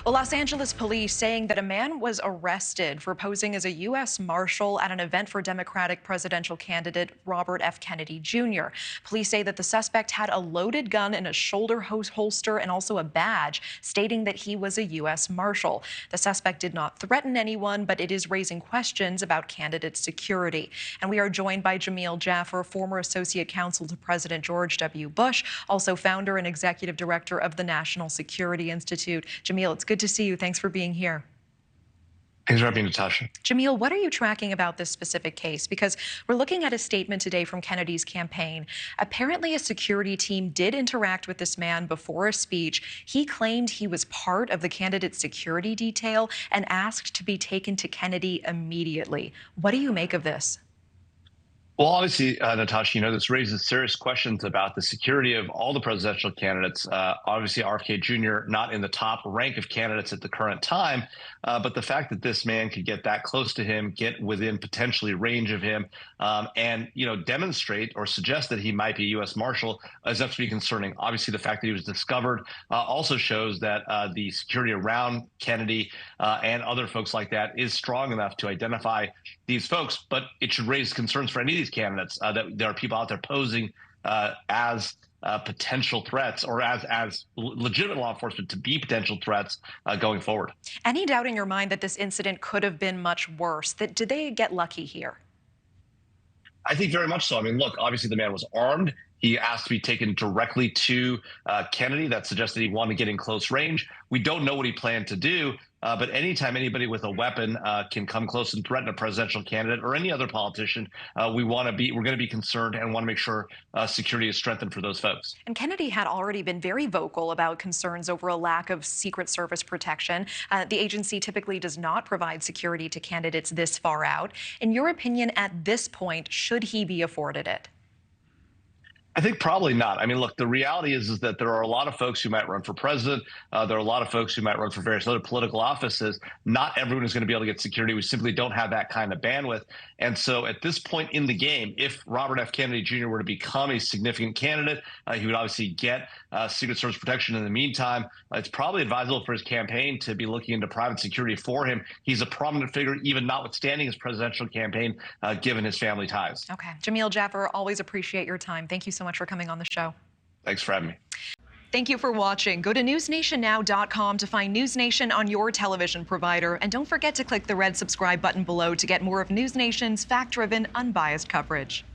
Well, Los Angeles police saying that a man was arrested for posing as a U.S. Marshal at an event for Democratic presidential candidate Robert F. Kennedy Jr. Police say that the suspect had a loaded gun in a shoulder holster and also a badge stating that he was a U.S. Marshal. The suspect did not threaten anyone, but it is raising questions about candidate security. And we are joined by Jamil Jaffer, former associate counsel to President George W. Bush, also founder and executive director of the National Security Institute. Jamil, it's good to see you. Thanks for being here. Thanks for having me, Natasha. Jamil, what are you tracking about this specific case? Because we're looking at a statement today from Kennedy's campaign. Apparently, a security team did interact with this man before a speech. He claimed he was part of the candidate's security detail and asked to be taken to Kennedy immediately. What do you make of this? Well, obviously, Natasha, this raises serious questions about the security of all the presidential candidates. Obviously, RFK Jr. not in the top rank of candidates at the current time, but the fact that this man could get that close to him, get within potentially range of him, and demonstrate or suggest that he might be a U.S. Marshal is enough to be concerning. Obviously, the fact that he was discovered also shows that the security around Kennedy and other folks like that is strong enough to identify these folks, but it should raise concerns for any of these candidates that there are people out there posing as potential threats or as legitimate law enforcement to be potential threats going forward. Any doubt in your mind that this incident could have been much worse? Did they get lucky here? I think very much so. I mean, look, obviously the man was armed. He asked to be taken directly to Kennedy. That suggested he wanted to get in close range. We don't know what he planned to do, but anytime anybody with a weapon can come close and threaten a presidential candidate or any other politician, we're going to be concerned and want to make sure security is strengthened for those folks. And Kennedy had already been very vocal about concerns over a lack of Secret Service protection. The agency typically does not provide security to candidates this far out. In your opinion, at this point, should he be afforded it? I think probably not. I mean, look, the reality is that there are a lot of folks who might run for president. There are a lot of folks who might run for various other political offices. Not everyone is going to be able to get security. We simply don't have that kind of bandwidth. And so at this point in the game, if Robert F. Kennedy Jr. were to become a significant candidate, he would obviously get Secret Service protection. In the meantime, it's probably advisable for his campaign to be looking into private security for him. He's a prominent figure, even notwithstanding his presidential campaign, given his family ties. Okay. Jamil Jaffer, always appreciate your time. Thank you so much for coming on the show. Thanks for having me. Thank you for watching. Go to newsnationnow.com to find News Nation on your television provider. And don't forget to click the red subscribe button below to get more of News Nation's fact-driven, unbiased coverage.